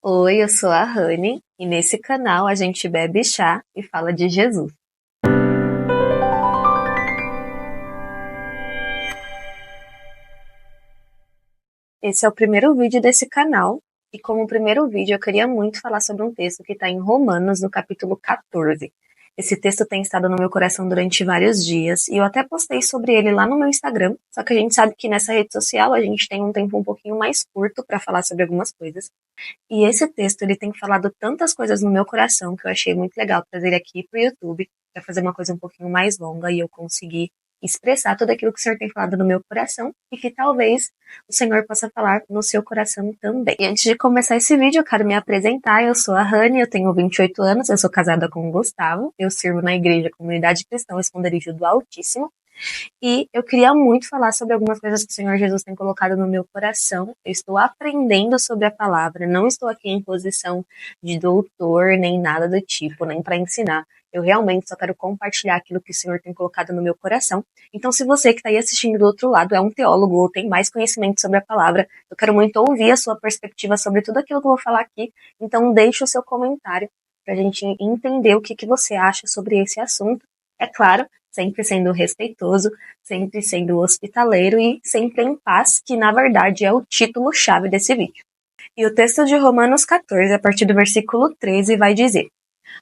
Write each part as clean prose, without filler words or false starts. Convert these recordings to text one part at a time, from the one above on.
Oi, eu sou a Rani e nesse canal a gente bebe chá e fala de Jesus. Esse é o primeiro vídeo desse canal e como primeiro vídeo eu queria muito falar sobre um texto que está em Romanos, no capítulo 14. Esse texto tem estado no meu coração durante vários dias e eu até postei sobre ele lá no meu Instagram, só que a gente sabe que nessa rede social a gente tem um tempo um pouquinho mais curto para falar sobre algumas coisas. E esse texto, ele tem falado tantas coisas no meu coração que eu achei muito legal trazer ele aqui pro YouTube para fazer uma coisa um pouquinho mais longa e eu conseguir expressar tudo aquilo que o Senhor tem falado no meu coração e que talvez o Senhor possa falar no seu coração também. E antes de começar esse vídeo, eu quero me apresentar. Eu sou a Rani, eu tenho 28 anos, eu sou casada com o Gustavo, eu sirvo na igreja Comunidade Cristã Esconderijo do Altíssimo. E eu queria muito falar sobre algumas coisas que o Senhor Jesus tem colocado no meu coração. Eu estou aprendendo sobre a palavra, não estou aqui em posição de doutor, nem nada do tipo, nem para ensinar. Eu realmente só quero compartilhar aquilo que o Senhor tem colocado no meu coração. Então, se você que está aí assistindo do outro lado é um teólogo ou tem mais conhecimento sobre a palavra, eu quero muito ouvir a sua perspectiva sobre tudo aquilo que eu vou falar aqui. Então, deixe o seu comentário para a gente entender o que você acha sobre esse assunto. É claro, sempre sendo respeitoso, sempre sendo hospitaleiro e sempre em paz, que na verdade é o título-chave desse vídeo. E o texto de Romanos 14, a partir do versículo 13, vai dizer: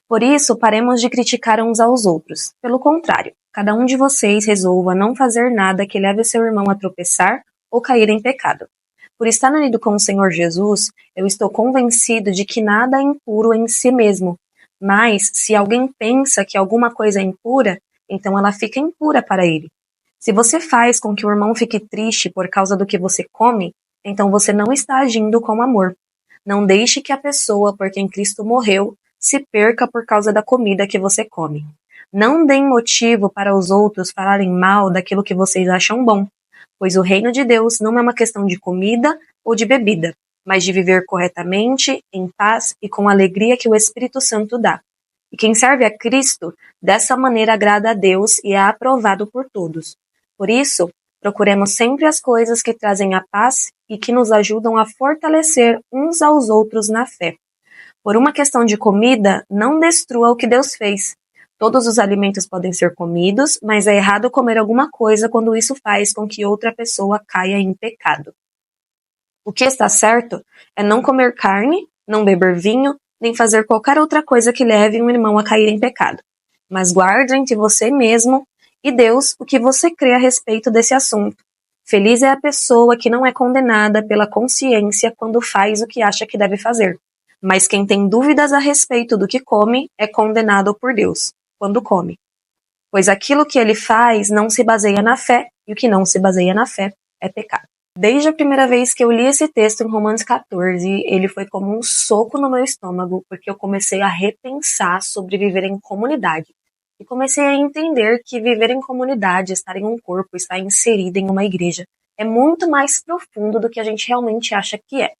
Por isso, paremos de criticar uns aos outros. Pelo contrário, cada um de vocês resolva não fazer nada que leve seu irmão a tropeçar ou cair em pecado. Por estar unido com o Senhor Jesus, eu estou convencido de que nada é impuro em si mesmo. Mas, se alguém pensa que alguma coisa é impura, então ela fica impura para ele. Se você faz com que o irmão fique triste por causa do que você come, então você não está agindo com amor. Não deixe que a pessoa por quem Cristo morreu se perca por causa da comida que você come. Não deem motivo para os outros falarem mal daquilo que vocês acham bom, pois o reino de Deus não é uma questão de comida ou de bebida, mas de viver corretamente, em paz e com a alegria que o Espírito Santo dá. E quem serve a Cristo, dessa maneira agrada a Deus e é aprovado por todos. Por isso, procuremos sempre as coisas que trazem a paz e que nos ajudam a fortalecer uns aos outros na fé. Por uma questão de comida, não destrua o que Deus fez. Todos os alimentos podem ser comidos, mas é errado comer alguma coisa quando isso faz com que outra pessoa caia em pecado. O que está certo é não comer carne, não beber vinho, nem fazer qualquer outra coisa que leve um irmão a cair em pecado. Mas guarde entre você mesmo e Deus o que você crê a respeito desse assunto. Feliz é a pessoa que não é condenada pela consciência quando faz o que acha que deve fazer. Mas quem tem dúvidas a respeito do que come é condenado por Deus, quando come. Pois aquilo que ele faz não se baseia na fé, e o que não se baseia na fé é pecado. Desde a primeira vez que eu li esse texto em Romanos 14, ele foi como um soco no meu estômago, porque eu comecei a repensar sobre viver em comunidade. E comecei a entender que viver em comunidade, estar em um corpo, estar inserido em uma igreja, é muito mais profundo do que a gente realmente acha que é.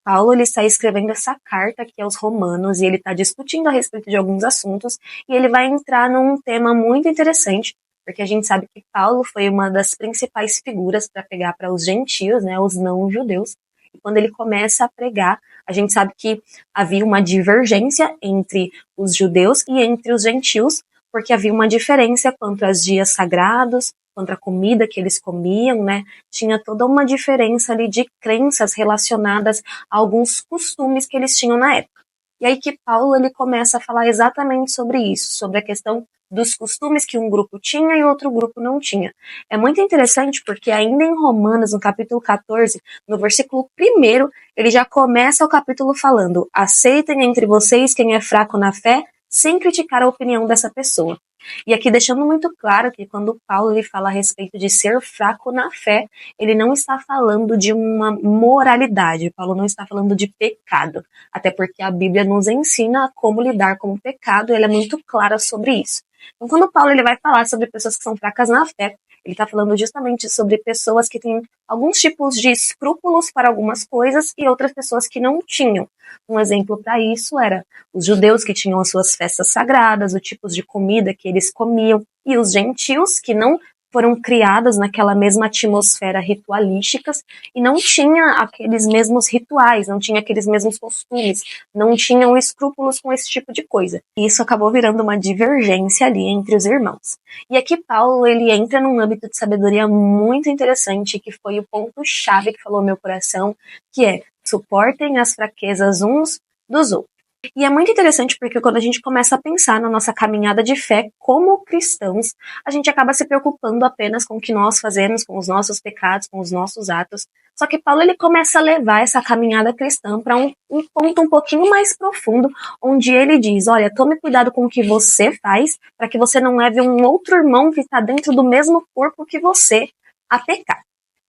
Paulo ele está escrevendo essa carta aqui aos Romanos e ele está discutindo a respeito de alguns assuntos e ele vai entrar num tema muito interessante, porque a gente sabe que Paulo foi uma das principais figuras para pregar para os gentios, né, os não-judeus. E quando ele começa a pregar, a gente sabe que havia uma divergência entre os judeus e entre os gentios, porque havia uma diferença quanto aos dias sagrados, quanto à comida que eles comiam, né? Tinha toda uma diferença ali de crenças relacionadas a alguns costumes que eles tinham na época. E aí que Paulo ele começa a falar exatamente sobre isso, sobre a questão dos costumes que um grupo tinha e outro grupo não tinha. É muito interessante porque ainda em Romanos, no capítulo 14, no versículo 1, ele já começa o capítulo falando: aceitem entre vocês quem é fraco na fé, sem criticar a opinião dessa pessoa. E aqui deixando muito claro que quando Paulo ele fala a respeito de ser fraco na fé, ele não está falando de uma moralidade, Paulo não está falando de pecado, até porque a Bíblia nos ensina como lidar com o pecado, e ela é muito clara sobre isso. Então quando Paulo ele vai falar sobre pessoas que são fracas na fé, ele está falando justamente sobre pessoas que têm alguns tipos de escrúpulos para algumas coisas e outras pessoas que não tinham. Um exemplo para isso era os judeus que tinham as suas festas sagradas, os tipos de comida que eles comiam, e os gentios que não foram criadas naquela mesma atmosfera ritualísticas e não tinha aqueles mesmos rituais, não tinha aqueles mesmos costumes, não tinham escrúpulos com esse tipo de coisa. E isso acabou virando uma divergência ali entre os irmãos. E aqui Paulo, ele entra num âmbito de sabedoria muito interessante, que foi o ponto-chave que falou meu coração, que é: suportem as fraquezas uns dos outros. E é muito interessante porque quando a gente começa a pensar na nossa caminhada de fé como cristãos, a gente acaba se preocupando apenas com o que nós fazemos, com os nossos pecados, com os nossos atos. Só que Paulo, ele começa a levar essa caminhada cristã para um ponto um pouquinho mais profundo, onde ele diz: olha, tome cuidado com o que você faz, para que você não leve um outro irmão que está dentro do mesmo corpo que você a pecar.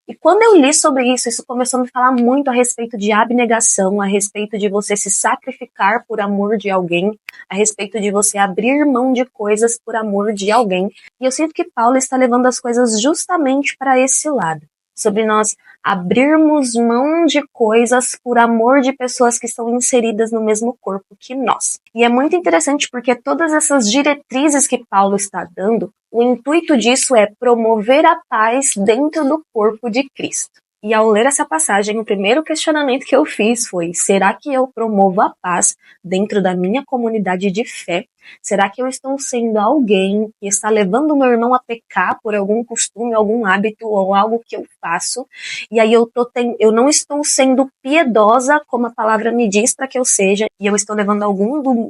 E quando eu li sobre isso começou a me falar muito a respeito de abnegação, a respeito de você se sacrificar por amor de alguém, a respeito de você abrir mão de coisas por amor de alguém. E eu sinto que Paulo está levando as coisas justamente para esse lado, sobre nós abrirmos mão de coisas por amor de pessoas que estão inseridas no mesmo corpo que nós. E é muito interessante porque todas essas diretrizes que Paulo está dando, o intuito disso é promover a paz dentro do corpo de Cristo. E ao ler essa passagem, o primeiro questionamento que eu fiz foi: será que eu promovo a paz dentro da minha comunidade de fé? Será que eu estou sendo alguém que está levando o meu irmão a pecar por algum costume, algum hábito ou algo que eu faço? E aí eu não estou sendo piedosa como a palavra me diz para que eu seja, e eu estou levando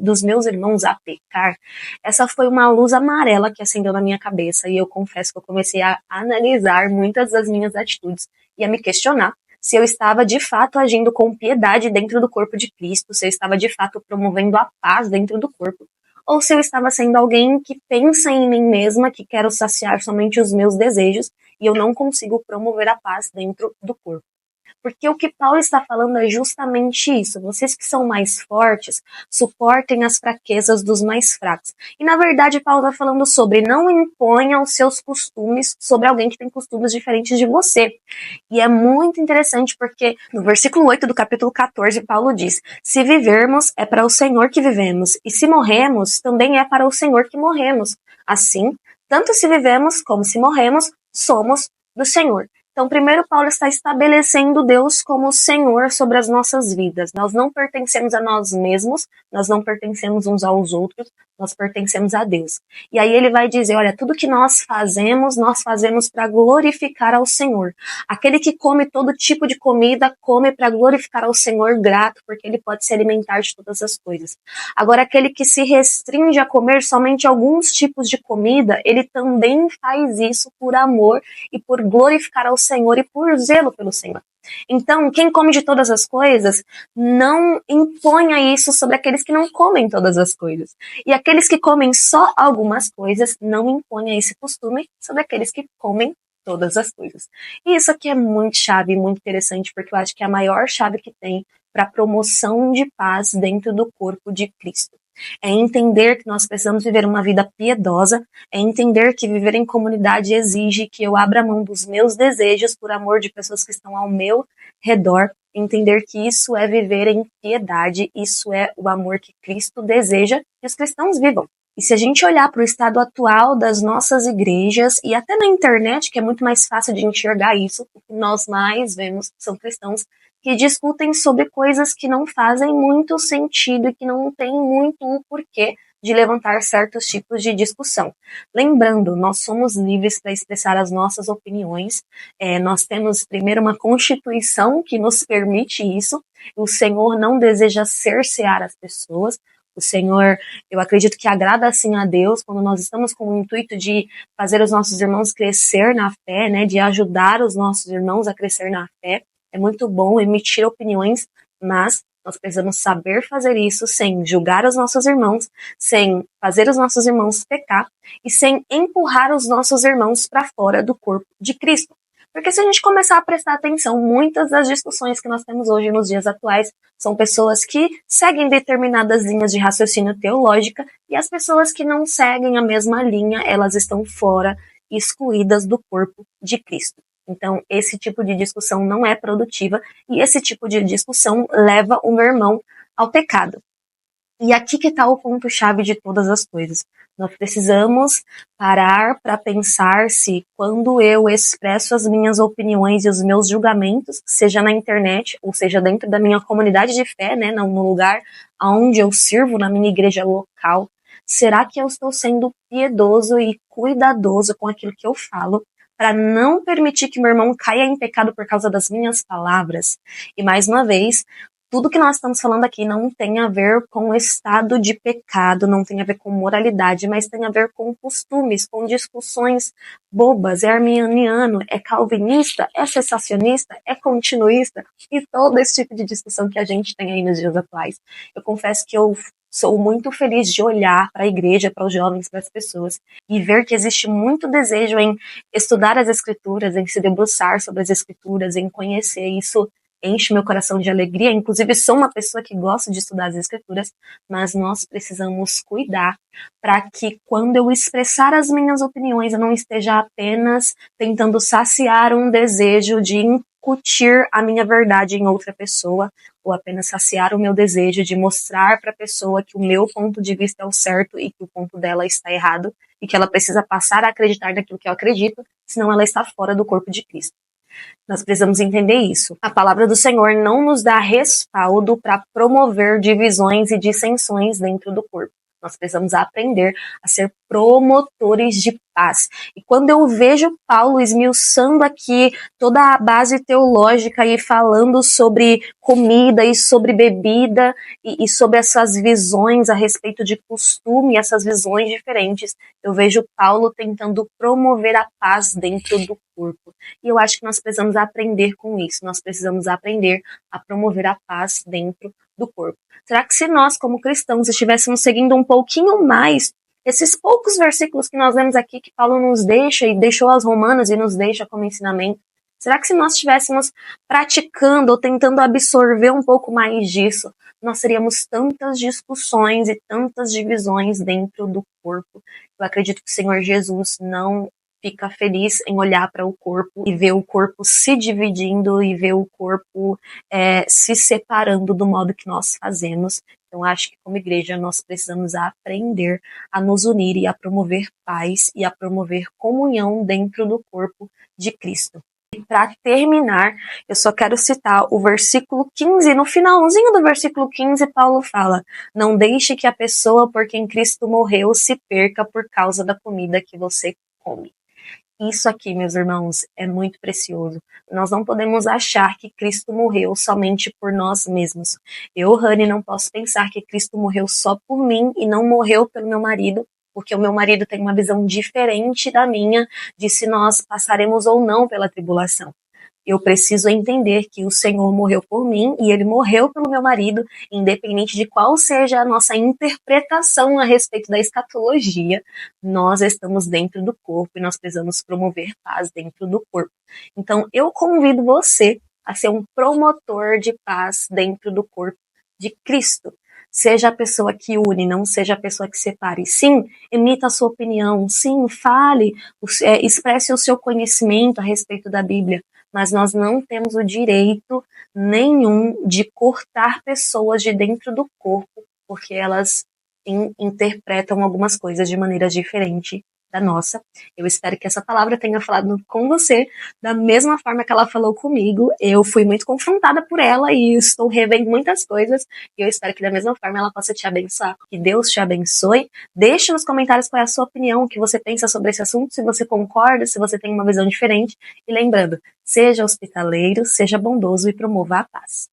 dos meus irmãos a pecar? Essa foi uma luz amarela que acendeu na minha cabeça, e eu confesso que eu comecei a analisar muitas das minhas atitudes e a me questionar se eu estava de fato agindo com piedade dentro do corpo de Cristo, se eu estava de fato promovendo a paz dentro do corpo, ou se eu estava sendo alguém que pensa em mim mesma, que quero saciar somente os meus desejos e eu não consigo promover a paz dentro do corpo. Porque o que Paulo está falando é justamente isso. Vocês que são mais fortes, suportem as fraquezas dos mais fracos. E na verdade Paulo está falando sobre: não imponha os seus costumes sobre alguém que tem costumes diferentes de você. E é muito interessante porque no versículo 8 do capítulo 14, Paulo diz: se vivermos, é para o Senhor que vivemos, e se morremos, também é para o Senhor que morremos. Assim, tanto se vivemos como se morremos, somos do Senhor. Então, primeiro Paulo está estabelecendo Deus como Senhor sobre as nossas vidas. Nós não pertencemos a nós mesmos, nós não pertencemos uns aos outros, nós pertencemos a Deus. E aí ele vai dizer: olha, tudo que nós fazemos para glorificar ao Senhor. Aquele que come todo tipo de comida, come para glorificar ao Senhor, grato, porque ele pode se alimentar de todas as coisas. Agora, aquele que se restringe a comer somente alguns tipos de comida, ele também faz isso por amor e por glorificar ao Senhor e por zelo pelo Senhor. Então, quem come de todas as coisas, não imponha isso sobre aqueles que não comem todas as coisas. E aqueles que comem só algumas coisas, não imponha esse costume sobre aqueles que comem todas as coisas. E isso aqui é muito chave, muito interessante, porque eu acho que é a maior chave que tem para a promoção de paz dentro do corpo de Cristo. É entender que nós precisamos viver uma vida piedosa, é entender que viver em comunidade exige que eu abra mão dos meus desejos por amor de pessoas que estão ao meu redor, entender que isso é viver em piedade, isso é o amor que Cristo deseja que os cristãos vivam. E se a gente olhar para o estado atual das nossas igrejas, e até na internet, que é muito mais fácil de enxergar isso, o que nós mais vemos são cristãos que discutem sobre coisas que não fazem muito sentido e que não tem muito o porquê de levantar certos tipos de discussão. Lembrando, nós somos livres para expressar as nossas opiniões, nós temos primeiro uma Constituição que nos permite isso, o Senhor não deseja cercear as pessoas, o Senhor, eu acredito que agrada assim a Deus quando nós estamos com o intuito de fazer os nossos irmãos crescer na fé, né, de ajudar os nossos irmãos a crescer na fé. É muito bom emitir opiniões, mas nós precisamos saber fazer isso sem julgar os nossos irmãos, sem fazer os nossos irmãos pecar e sem empurrar os nossos irmãos para fora do corpo de Cristo. Porque se a gente começar a prestar atenção, muitas das discussões que nós temos hoje nos dias atuais são pessoas que seguem determinadas linhas de raciocínio teológica e as pessoas que não seguem a mesma linha, elas estão fora, excluídas do corpo de Cristo. Então, esse tipo de discussão não é produtiva e esse tipo de discussão leva o meu irmão ao pecado. E aqui que está o ponto-chave de todas as coisas. Nós precisamos parar para pensar se, quando eu expresso as minhas opiniões e os meus julgamentos, seja na internet, ou seja dentro da minha comunidade de fé, né, no lugar onde eu sirvo, na minha igreja local, será que eu estou sendo piedoso e cuidadoso com aquilo que eu falo, para não permitir que meu irmão caia em pecado por causa das minhas palavras? E mais uma vez, tudo que nós estamos falando aqui não tem a ver com estado de pecado, não tem a ver com moralidade, mas tem a ver com costumes, com discussões bobas. É arminiano, é calvinista, é cessacionista, é continuista, e todo esse tipo de discussão que a gente tem aí nos dias atuais. Eu confesso que eu sou muito feliz de olhar para a igreja, para os jovens, para as pessoas, e ver que existe muito desejo em estudar as escrituras, em se debruçar sobre as escrituras, em conhecer isso. Enche meu coração de alegria. Inclusive, sou uma pessoa que gosta de estudar as escrituras, mas nós precisamos cuidar para que, quando eu expressar as minhas opiniões, eu não esteja apenas tentando saciar um desejo de incutir a minha verdade em outra pessoa, ou apenas saciar o meu desejo de mostrar para a pessoa que o meu ponto de vista é o certo e que o ponto dela está errado, e que ela precisa passar a acreditar naquilo que eu acredito, senão ela está fora do corpo de Cristo. Nós precisamos entender isso. A palavra do Senhor não nos dá respaldo para promover divisões e dissensões dentro do corpo. Nós precisamos aprender a ser promotores de paz. E quando eu vejo Paulo esmiuçando aqui toda a base teológica e falando sobre comida e sobre bebida e sobre essas visões a respeito de costume, essas visões diferentes, eu vejo Paulo tentando promover a paz dentro do corpo. E eu acho que nós precisamos aprender com isso. Nós precisamos aprender a promover a paz dentro do corpo. Será que, se nós, como cristãos, estivéssemos seguindo um pouquinho mais esses poucos versículos que nós vemos aqui, que Paulo nos deixa e deixou aos Romanos e nos deixa como ensinamento, será que, se nós estivéssemos praticando ou tentando absorver um pouco mais disso, nós teríamos tantas discussões e tantas divisões dentro do corpo? Eu acredito que o Senhor Jesus não fica feliz em olhar para o corpo e ver o corpo se dividindo e ver o corpo se separando do modo que nós fazemos. Então, acho que, como igreja, nós precisamos aprender a nos unir e a promover paz e a promover comunhão dentro do corpo de Cristo. E para terminar, eu só quero citar o versículo 15. No finalzinho do versículo 15, Paulo fala: não deixe que a pessoa por quem Cristo morreu se perca por causa da comida que você come. Isso aqui, meus irmãos, é muito precioso. Nós não podemos achar que Cristo morreu somente por nós mesmos. Eu, Rani, não posso pensar que Cristo morreu só por mim e não morreu pelo meu marido, porque o meu marido tem uma visão diferente da minha de se nós passaremos ou não pela tribulação. Eu preciso entender que o Senhor morreu por mim e Ele morreu pelo meu marido, independente de qual seja a nossa interpretação a respeito da escatologia. Nós estamos dentro do corpo e nós precisamos promover paz dentro do corpo. Então, eu convido você a ser um promotor de paz dentro do corpo de Cristo. Seja a pessoa que une, não seja a pessoa que separe. Sim, emita a sua opinião. Sim, fale, expresse o seu conhecimento a respeito da Bíblia. Mas nós não temos o direito nenhum de cortar pessoas de dentro do corpo, porque elas interpretam algumas coisas de maneira diferente da nossa. Eu espero que essa palavra tenha falado com você da mesma forma que ela falou comigo. Eu fui muito confrontada por ela e estou revendo muitas coisas, e eu espero que da mesma forma ela possa te abençoar. Que Deus te abençoe. Deixe nos comentários qual é a sua opinião, o que você pensa sobre esse assunto, se você concorda, se você tem uma visão diferente. E lembrando, seja hospitaleiro, seja bondoso e promova a paz.